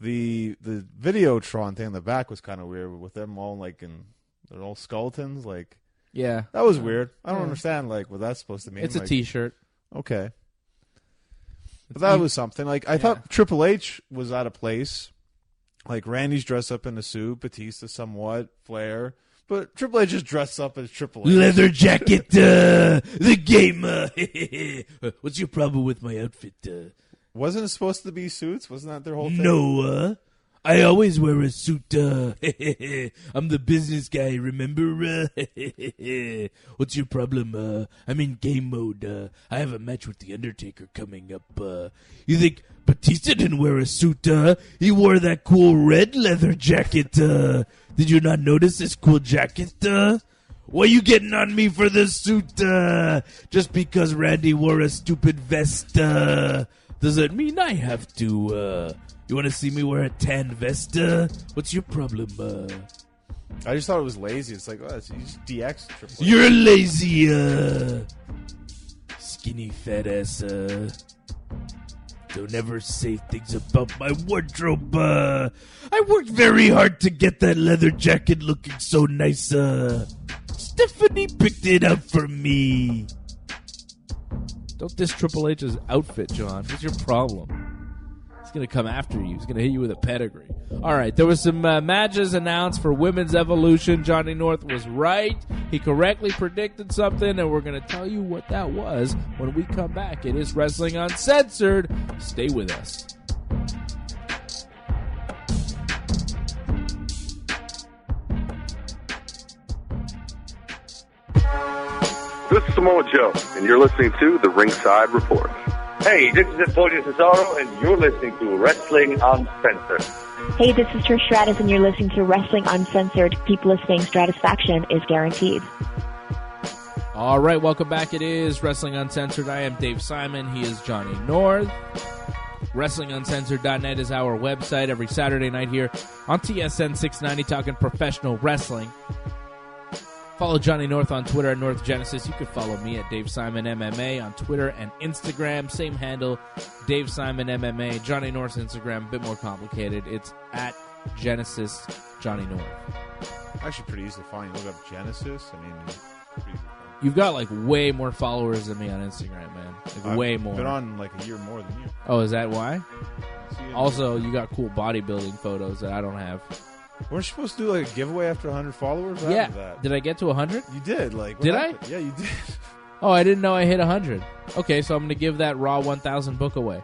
The Videotron thing in the back was kind of weird with them all, like, in... They're all skeletons, like... Yeah. That was weird. I don't understand, like, what that's supposed to mean. It's a like, T-shirt. Okay. But that was something. Like, I thought Triple H was out of place. Like, Randy's dressed up in a suit, Batista somewhat, Flair. But Triple H just dressed up as Triple H. Leather jacket, the game. What's your problem with my outfit? Wasn't it supposed to be suits? Wasn't that their whole thing? No, I always wear a suit. I'm the business guy, remember? What's your problem? I'm in game mode. I have a match with The Undertaker coming up. You think Batista didn't wear a suit? He wore that cool red leather jacket. Did you not notice this cool jacket? Why you getting on me for the suit? Just because Randy wore a stupid vest, does that mean I have to? You want to see me wear a tan vest? What's your problem? I just thought it was lazy. It's like, oh, you just DX Triple H. You're lazy, skinny fat ass. Don't ever say things about my wardrobe. I worked very hard to get that leather jacket looking so nice. Stephanie picked it out for me. Don't diss Triple H's outfit, John. What's your problem? He's going to come after you. He's going to hit you with a pedigree. All right, there was some matches announced for Women's Evolution. Johnny North was right. He correctly predicted something, and we're going to tell you what that was when we come back. It is Wrestling Uncensored. Stay with us. This is Samoa Joe, and you're listening to The Ringside Report. Hey, this is Antonio Cesaro, and you're listening to Wrestling Uncensored. Hey, this is Trish Stratus, and you're listening to Wrestling Uncensored. Keep listening. Stratisfaction is guaranteed. All right, welcome back. It is Wrestling Uncensored. I am Dave Simon. He is Johnny North. WrestlingUncensored.net is our website. Every Saturday night here on TSN 690, talking professional wrestling. Follow Johnny North on Twitter at North Genesis. You can follow me at Dave Simon MMA on Twitter and Instagram. Same handle, Dave Simon MMA. Johnny North's Instagram, a bit more complicated. It's at Genesis Johnny North. Actually, pretty easy to find. You look up Genesis. I mean, pretty easy to find. You've got like way more followers than me on Instagram, man. Like way more. I've been on like a year more than you. Oh, is that why? Also, you got cool bodybuilding photos that I don't have. Weren't you supposed to do like a giveaway after 100 followers? What Yeah. happened to that? Did I get to 100? You did. Like, what Did happened? I? Yeah, you did. Oh, I didn't know I hit 100. Okay, so I'm going to give that Raw 1000 book away.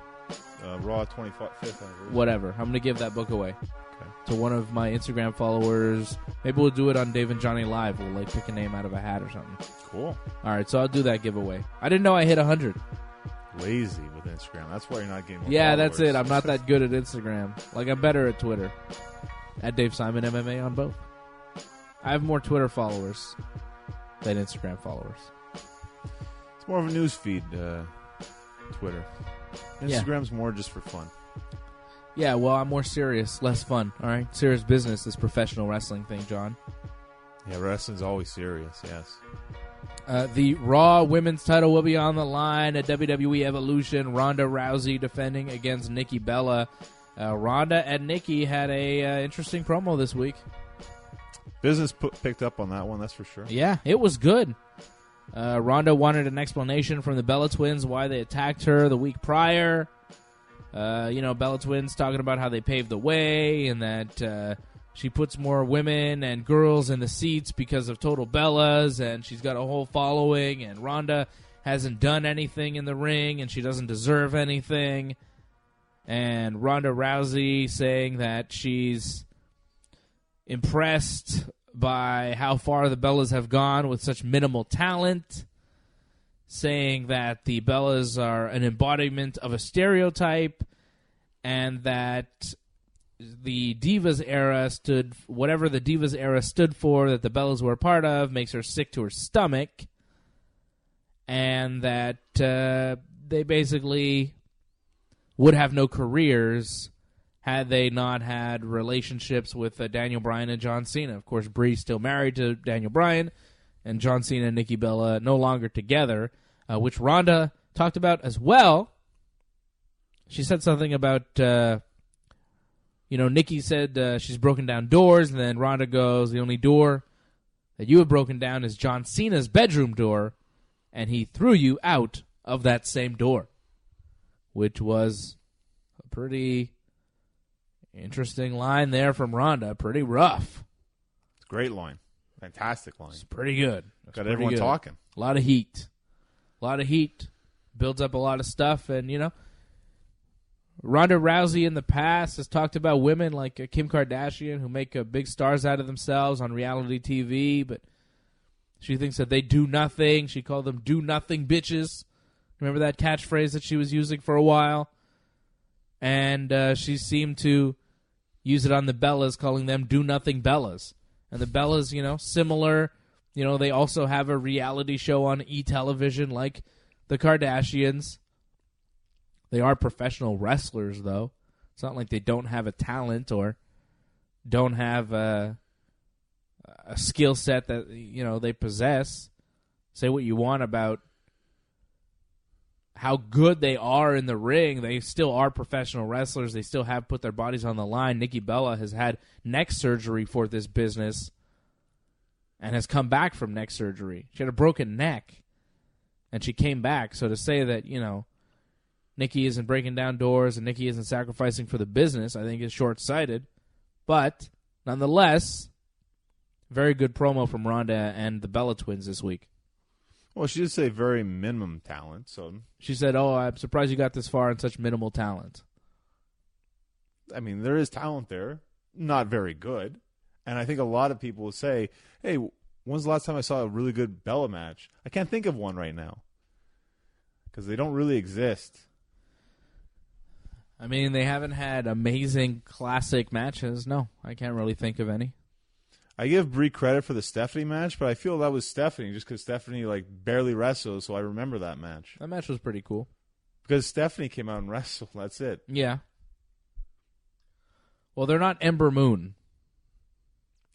Raw 25th anniversary. Whatever. I'm going to give that book away to one of my Instagram followers. Maybe we'll do it on Dave and Johnny Live. We'll like pick a name out of a hat or something. Cool. All right, so I'll do that giveaway. I didn't know I hit 100. Lazy with Instagram. That's why you're not getting more Yeah, followers. that's it. I'm not that good at Instagram. Like, I'm better at Twitter. At Dave Simon MMA on both. I have more Twitter followers than Instagram followers. It's more of a news feed, Twitter. Instagram's more just for fun. Yeah, well, I'm more serious, less fun, all right? Serious business, this professional wrestling thing, John. Yeah, wrestling's always serious, yes. The Raw Women's title will be on the line at WWE Evolution. Ronda Rousey defending against Nikki Bella. Ronda and Nikki had a interesting promo this week. Business picked up on that one, that's for sure. Yeah, it was good. Ronda wanted an explanation from the Bella Twins why they attacked her the week prior. Bella Twins talking about how they paved the way and that she puts more women and girls in the seats because of Total Bellas, and she's got a whole following, and Ronda hasn't done anything in the ring, and she doesn't deserve anything. And Ronda Rousey saying that she's impressed by how far the Bellas have gone with such minimal talent, saying that the Bellas are an embodiment of a stereotype and that the Divas era whatever the Divas era stood for, that the Bellas were a part of, makes her sick to her stomach, and that they basically would have no careers had they not had relationships with Daniel Bryan and John Cena. Of course, Brie's still married to Daniel Bryan, and John Cena and Nikki Bella no longer together, which Ronda talked about as well. She said something about, Nikki said she's broken down doors, and then Ronda goes, the only door that you have broken down is John Cena's bedroom door, and he threw you out of that same door, which was a pretty interesting line there from Ronda. Pretty rough. It's a great line. Fantastic line. It's pretty good. Got everyone talking. A lot of heat. Builds up a lot of stuff, and, Ronda Rousey in the past has talked about women like Kim Kardashian who make big stars out of themselves on reality TV, but she thinks that they do nothing. She called them do-nothing bitches. Remember that catchphrase that she was using for a while? And she seemed to use it on the Bellas, calling them do-nothing Bellas. And the Bellas, similar. They also have a reality show on E-television like the Kardashians. They are professional wrestlers, though. It's not like they don't have a talent or don't have a skill set that, they possess. Say what you want about how good they are in the ring. They still are professional wrestlers. They still have put their bodies on the line. Nikki Bella has had neck surgery for this business and has come back from neck surgery. She had a broken neck, and she came back. So to say that, Nikki isn't breaking down doors and Nikki isn't sacrificing for the business, I think is short-sighted. But, nonetheless, very good promo from Ronda and the Bella twins this week. Well, she did say very minimum talent. So she said, I'm surprised you got this far on such minimal talent. I mean, there is talent there. Not very good. And I think a lot of people will say, hey, when's the last time I saw a really good Bella match? I can't think of one right now. Because they don't really exist. I mean, they haven't had amazing classic matches. No, I can't really think of any. I give Brie credit for the Stephanie match, but I feel that was Stephanie just because Stephanie barely wrestled, so I remember that match. That match was pretty cool. Because Stephanie came out and wrestled. That's it. Yeah. Well, they're not Ember Moon.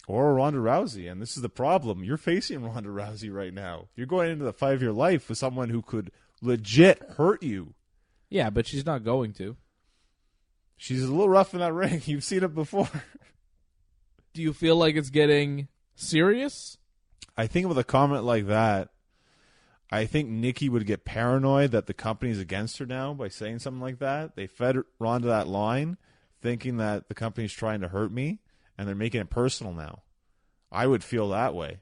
Or Ronda Rousey, and this is the problem. You're facing Ronda Rousey right now. You're going into the fight of your life with someone who could legit hurt you. Yeah, but she's not going to. She's a little rough in that ring. You've seen it before. Do you feel like it's getting serious? I think with a comment like that, I think Nikki would get paranoid that the company's against her now by saying something like that. They fed Ronda that line, thinking that the company's trying to hurt me, and they're making it personal now. I would feel that way.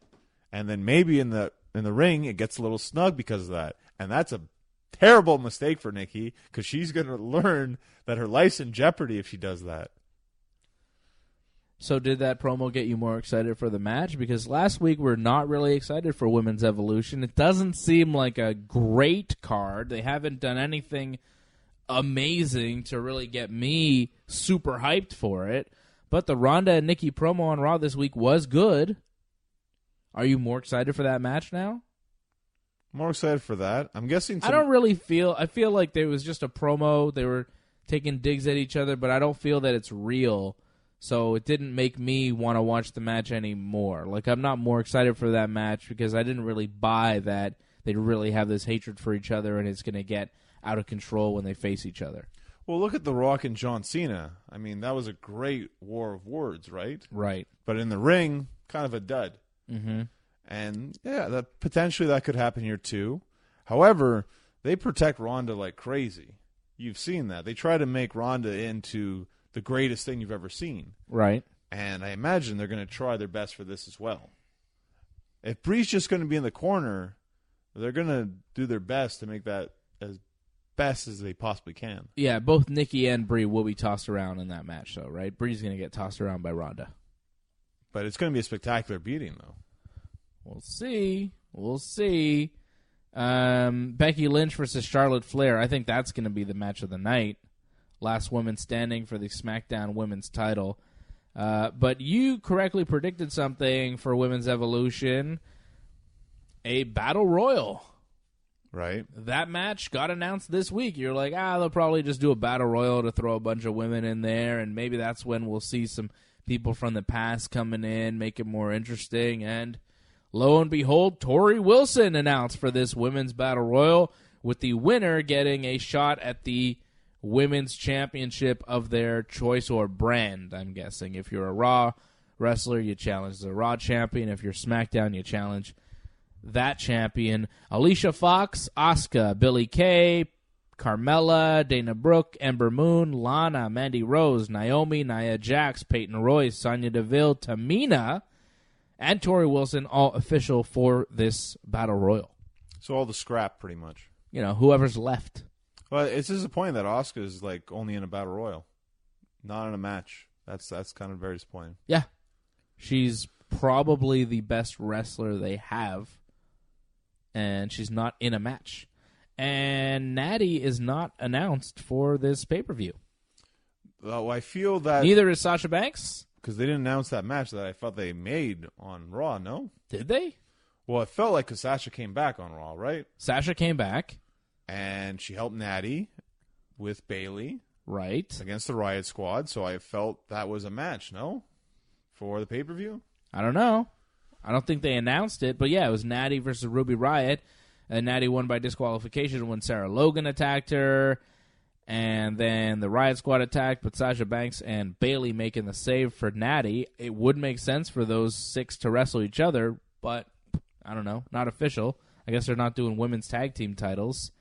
And then maybe in the ring, it gets a little snug because of that. And that's a terrible mistake for Nikki because she's going to learn that her life's in jeopardy if she does that. So did that promo get you more excited for the match? Because last week we're not really excited for Women's Evolution. It doesn't seem like a great card. They haven't done anything amazing to really get me super hyped for it. But the Ronda and Nikki promo on Raw this week was good. Are you more excited for that match now? More excited for that. I'm guessing. I don't really feel. I feel like there was just a promo. They were taking digs at each other, but I don't feel that it's real. So it didn't make me want to watch the match anymore. Like, I'm not more excited for that match because I didn't really buy that they really have this hatred for each other and it's going to get out of control when they face each other. Well, look at The Rock and John Cena. I mean, that was a great war of words, right? Right. But in the ring, kind of a dud. Mm-hmm. And, yeah, potentially that could happen here, too. However, they protect Ronda like crazy. You've seen that. They try to make Ronda into the greatest thing you've ever seen. Right. And I imagine they're going to try their best for this as well. If Brie's just going to be in the corner, they're going to do their best to make that as best as they possibly can. Yeah, both Nikki and Brie will be tossed around in that match, though, right? Brie's going to get tossed around by Ronda. But it's going to be a spectacular beating, though. We'll see. We'll see. Becky Lynch versus Charlotte Flair. I think that's going to be the match of the night. Last woman standing for the SmackDown Women's title. But you correctly predicted something for Women's Evolution. A Battle Royal. Right. That match got announced this week. You're like, they'll probably just do a battle royal to throw a bunch of women in there, and maybe that's when we'll see some people from the past coming in, make it more interesting. And lo and behold, Tori Wilson announced for this women's battle royal, with the winner getting a shot at the women's championship of their choice or brand, I'm guessing. If you're a Raw wrestler, you challenge the Raw champion. If you're SmackDown, you challenge that champion. Alicia Fox, Asuka, Billie Kay, Carmella, Dana Brooke, Ember Moon, Lana, Mandy Rose, Naomi, Nia Jax, Peyton Royce, Sonya Deville, Tamina, and Tori Wilson, all official for this battle royal. So all the scrap, pretty much. Whoever's left. Well, it's disappointing that Asuka is only in a battle royal, not in a match. That's kind of very disappointing. Yeah, she's probably the best wrestler they have, and she's not in a match. And Natty is not announced for this pay-per-view. Well, I feel that... Neither is Sasha Banks. Because they didn't announce that match that I thought they made on Raw, no? Did they? Well, it felt like because Sasha came back on Raw, right? Sasha came back. And she helped Natty with Bayley. Right. Against the Riot Squad, so I felt that was a match, no? For the pay-per-view? I don't know. I don't think they announced it, but yeah, it was Natty versus Ruby Riott. And Natty won by disqualification when Sarah Logan attacked her. And then the Riot Squad attacked, but Sasha Banks and Bayley making the save for Natty. It would make sense for those 6 to wrestle each other, but I don't know. Not official. I guess they're not doing women's tag team titles.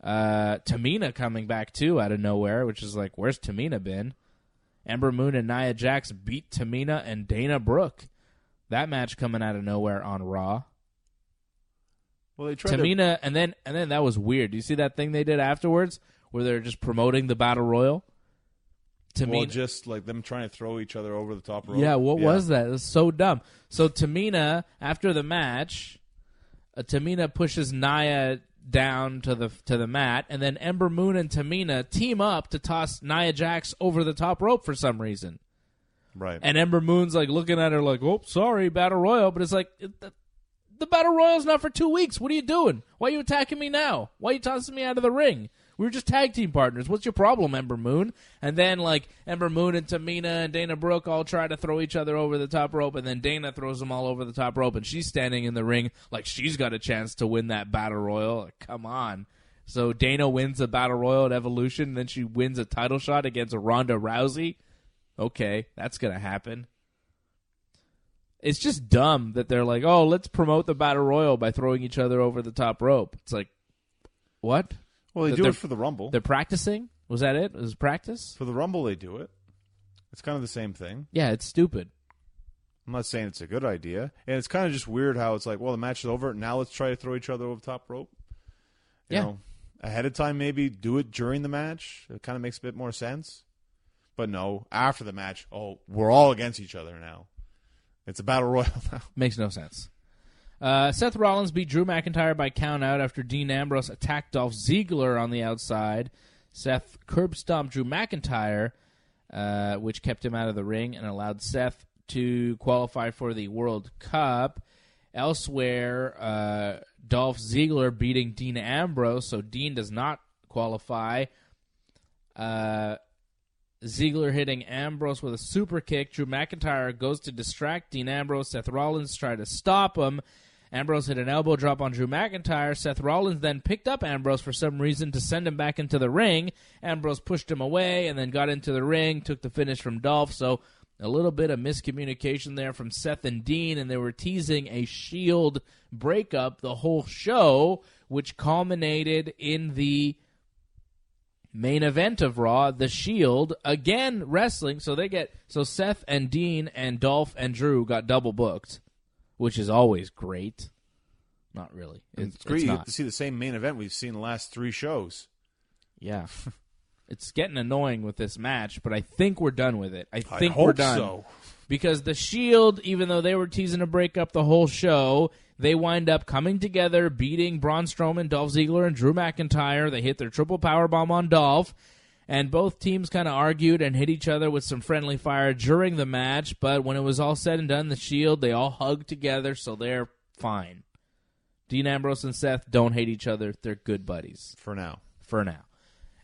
Tamina coming back, too, out of nowhere, which is like, where's Tamina been? Ember Moon and Nia Jax beat Tamina and Dana Brooke. That match coming out of nowhere on Raw. Well, they tried Tamina, and then that was weird. Do you see that thing they did afterwards where they're just promoting the Battle Royal? Well, just like them trying to throw each other over the top rope. Yeah, what was that? It was so dumb. So Tamina, after the match, Tamina pushes Nia down to the mat, and then Ember Moon and Tamina team up to toss Nia Jax over the top rope for some reason. Right. And Ember Moon's like looking at her like, "Oh, sorry, Battle Royal," but it's like the Battle Royal's not for 2 weeks. What are you doing? Why are you attacking me now? Why are you tossing me out of the ring? We were just tag team partners. What's your problem, Ember Moon? And then, Ember Moon and Tamina and Dana Brooke all try to throw each other over the top rope, and then Dana throws them all over the top rope, and she's standing in the ring like she's got a chance to win that Battle Royal. Like, come on. So Dana wins the Battle Royal at Evolution, and then she wins a title shot against Ronda Rousey. Okay, that's going to happen. It's just dumb that they're like, oh, let's promote the Battle Royal by throwing each other over the top rope. It's like, what? Well, they do it for the Rumble. They're practicing? Was that it? Was it practice? For the Rumble, they do it. It's kind of the same thing. Yeah, it's stupid. I'm not saying it's a good idea. And it's kind of just weird how it's like, well, the match is over. Now let's try to throw each other over the top rope. You know, ahead of time, maybe do it during the match. It kind of makes a bit more sense. But no, after the match, we're all against each other now. It's a battle royal now. Makes no sense. Seth Rollins beat Drew McIntyre by countout after Dean Ambrose attacked Dolph Ziggler on the outside. Seth curb stomped Drew McIntyre, which kept him out of the ring and allowed Seth to qualify for the World Cup. Elsewhere, Dolph Ziggler beating Dean Ambrose, so Dean does not qualify. Ziggler hitting Ambrose with a super kick. Drew McIntyre goes to distract Dean Ambrose. Seth Rollins tried to stop him. Ambrose hit an elbow drop on Drew McIntyre. Seth Rollins then picked up Ambrose for some reason to send him back into the ring. Ambrose pushed him away and then got into the ring, took the finish from Dolph. So a little bit of miscommunication there from Seth and Dean, and they were teasing a Shield breakup the whole show, which culminated in the main event of Raw, the Shield, again wrestling. So Seth and Dean and Dolph and Drew got double booked, which is always great. Not really. It's great. You get to see the same main event we've seen the last 3 shows. Yeah. It's getting annoying with this match, but I think we're done with it. I think hope we're done. So. Because the Shield, even though they were teasing a breakup the whole show, they wind up coming together, beating Braun Strowman, Dolph Ziggler, and Drew McIntyre. They hit their triple powerbomb on Dolph, and both teams kind of argued and hit each other with some friendly fire during the match, but when it was all said and done, the Shield, they all hugged together, so they're fine. Dean Ambrose and Seth don't hate each other. They're good buddies. For now.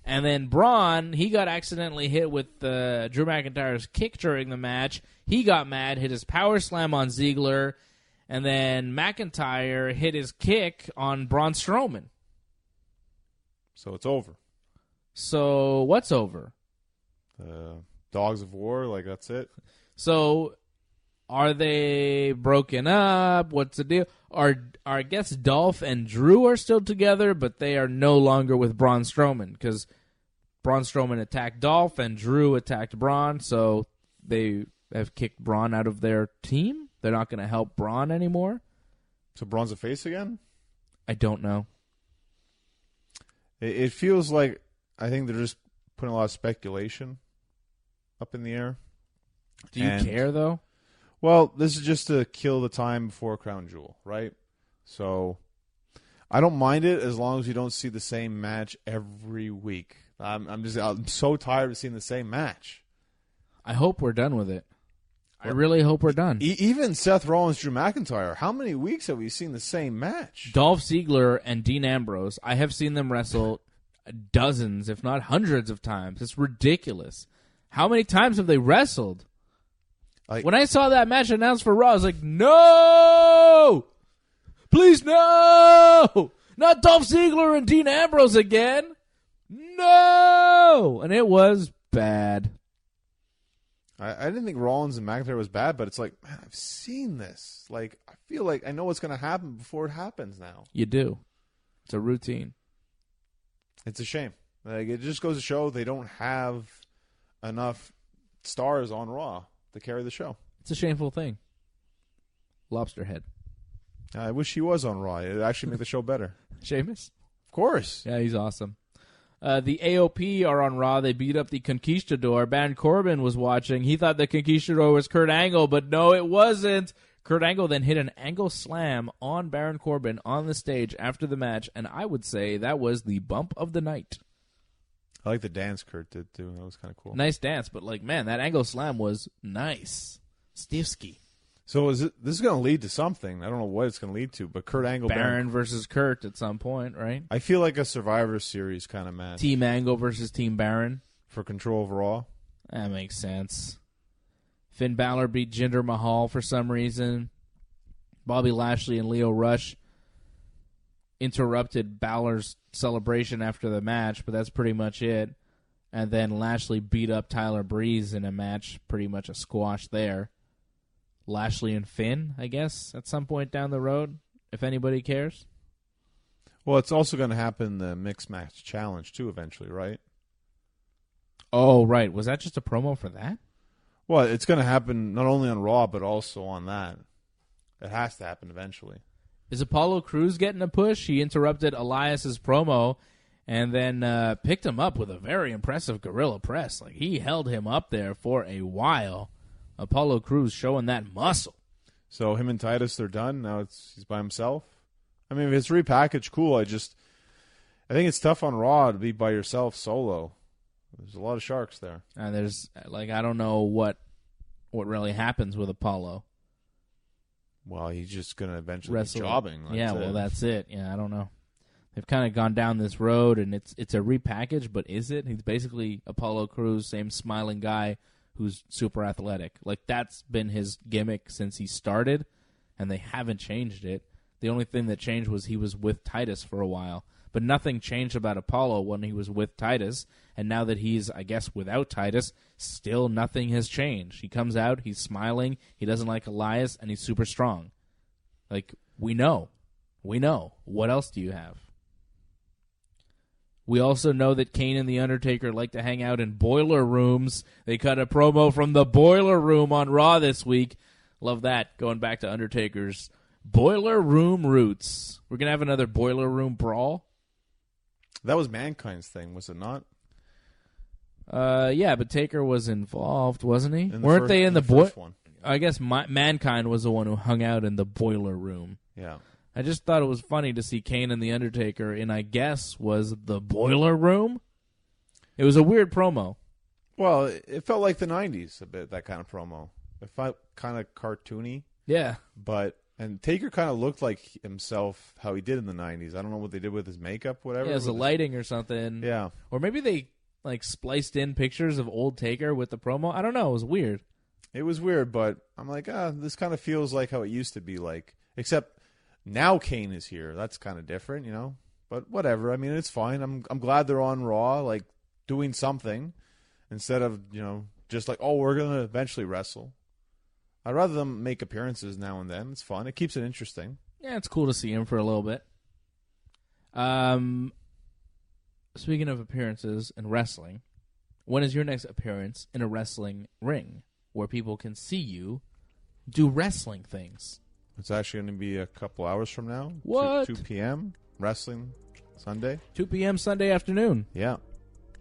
And then Braun, he got accidentally hit with Drew McIntyre's kick during the match. He got mad, hit his power slam on Ziggler, and then McIntyre hit his kick on Braun Strowman. So it's over. So what's over? Dogs of War, like that's it. So are they broken up? What's the deal? I guess Dolph and Drew are still together, but they are no longer with Braun Strowman because Braun Strowman attacked Dolph and Drew attacked Braun, so they have kicked Braun out of their team. They're not going to help Braun anymore. So Braun's a face again? I don't know. It feels like I think they're just putting a lot of speculation up in the air. Do you care, though? Well, this is just to kill the time before Crown Jewel, right? So I don't mind it as long as you don't see the same match every week. I'm so tired of seeing the same match. I hope we're done with it. I really hope we're done. Even Seth Rollins, Drew McIntyre, how many weeks have we seen the same match? Dolph Ziggler and Dean Ambrose, I have seen them wrestle dozens, if not hundreds of times. It's ridiculous. How many times have they wrestled? When I saw that match announced for Raw, I was like, no! Please, no! Not Dolph Ziggler and Dean Ambrose again! No! And it was bad. I didn't think Rollins and McIntyre was bad, but it's like, man, I've seen this. Like, I feel like I know what's going to happen before it happens now. You do. It's a routine. It's a shame. Like, it just goes to show they don't have enough stars on Raw to carry the show. It's a shameful thing. Lobster head. I wish he was on Raw. It'd actually make the show better. Sheamus? Of course. Yeah, he's awesome. The AOP are on Raw. They beat up the Conquistador. Baron Corbin was watching. He thought the Conquistador was Kurt Angle, but no, it wasn't. Kurt Angle then hit an angle slam on Baron Corbin on the stage after the match, and I would say that was the bump of the night. I like the dance Kurt did, too. That was kind of cool. Nice dance, but, man, that angle slam was nice. Stiffsky. So this is going to lead to something. I don't know what it's going to lead to, but Kurt Angle... Baron versus Kurt at some point, right? I feel like a Survivor Series kind of match. Team Angle versus Team Baron. For control of Raw. That makes sense. Finn Balor beat Jinder Mahal for some reason. Bobby Lashley and Lio Rush interrupted Balor's celebration after the match, but that's pretty much it. And then Lashley beat up Tyler Breeze in a match, pretty much a squash there. Lashley and Finn, I guess, at some point down the road, if anybody cares. Well, it's also going to happen in the Mixed Match Challenge, too, eventually, right? Oh, right. Was that just a promo for that? Well, it's going to happen not only on Raw, but also on that. It has to happen eventually. Is Apollo Crews getting a push? He interrupted Elias's promo and then picked him up with a very impressive gorilla press. Like, he held him up there for a while. Apollo Crews showing that muscle. So him and Titus, they're done. Now he's by himself. I mean, if it's repackaged, cool. I think it's tough on Raw to be by yourself solo. There's a lot of sharks there. And there's, I don't know what really happens with Apollo. Well, he's just going to eventually be jobbing. That's it. Yeah, I don't know. They've kind of gone down this road, and it's a repackage, but is it? He's basically Apollo Crews, same smiling guy who's super athletic. Like, that's been his gimmick since he started, and they haven't changed it. The only thing that changed was he was with Titus for a while. But nothing changed about Apollo when he was with Titus, and now that he's, I guess, without Titus, still nothing has changed. He comes out, he's smiling, he doesn't like Elias, and he's super strong. Like, we know. We know. What else do you have? We also know that Kane and The Undertaker like to hang out in boiler rooms. They cut a promo from the boiler room on Raw this week. Love that, going back to Undertaker's boiler room roots. We're going to have another boiler room brawl. That was Mankind's thing, was it not? Yeah, but Taker was involved, wasn't he? Weren't they in the first one? I guess Mankind was the one who hung out in the boiler room. Yeah. I just thought it was funny to see Kane and The Undertaker in, I guess, was the boiler room. It was a weird promo. Well, it felt like the 90s a bit, that kind of promo. It felt kind of cartoony. Yeah. But And Taker kind of looked like himself, how he did in the 90s. I don't know what they did with his makeup, whatever. Yeah, it was the lighting or something. Yeah. Or maybe they like spliced in pictures of old Taker with the promo. I don't know. It was weird. It was weird, but I'm like, this kind of feels like how it used to be like. Except now Kane is here. That's kind of different, you know? But whatever. I mean, it's fine. I'm glad they're on Raw, like, doing something instead of, you know, just like, oh, we're going to eventually wrestle. I'd rather them make appearances now and then. It's fun. It keeps it interesting. Yeah, it's cool to see him for a little bit. Speaking of appearances in wrestling, when is your next appearance in a wrestling ring where people can see you do wrestling things? It's actually going to be a couple hours from now. What? 2 p.m. Wrestling Sunday. 2 p.m. Sunday afternoon. Yeah.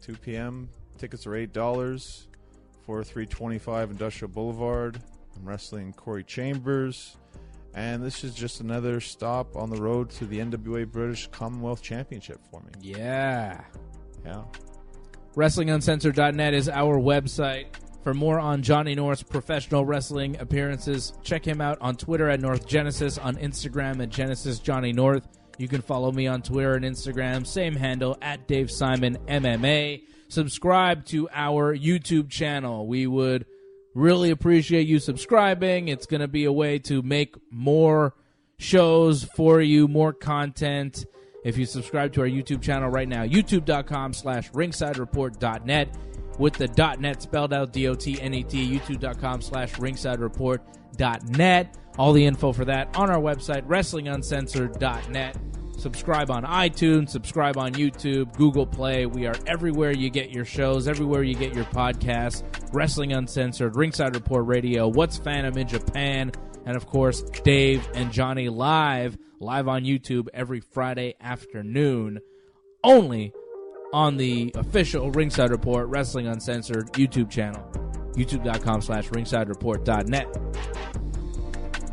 2 p.m. Tickets are $8 for 325 Industrial Boulevard. I'm wrestling Corey Chambers. And this is just another stop on the road to the NWA British Commonwealth Championship for me. Yeah. Yeah. WrestlingUncensored.net is our website. For more on Johnny North's professional wrestling appearances, check him out on Twitter at North Genesis, on Instagram at Genesis Johnny North. You can follow me on Twitter and Instagram, same handle, at Dave Simon MMA. Subscribe to our YouTube channel. We would really appreciate you subscribing. It's going to be a way to make more shows for you, more content. If you subscribe to our YouTube channel right now, youtube.com/ringsidereport.net with the .net spelled out, DOTNET, youtube.com/ringsidereport.net. All the info for that on our website, wrestlinguncensored.net. Subscribe on iTunes, subscribe on YouTube, Google Play. We are everywhere you get your shows, everywhere you get your podcasts. Wrestling Uncensored, Ringside Report Radio, What's Fandom in Japan, and of course, Dave and Johnny live on YouTube every Friday afternoon, only on the official Ringside Report Wrestling Uncensored YouTube channel, youtube.com/ringsidereport.net.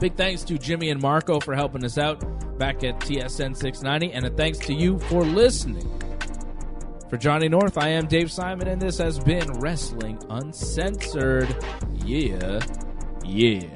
Big thanks to Jimmy and Marco for helping us out back at TSN 690, and a thanks to you for listening. For Johnny North, I am Dave Simon, and this has been Wrestling Uncensored. Yeah. Yeah.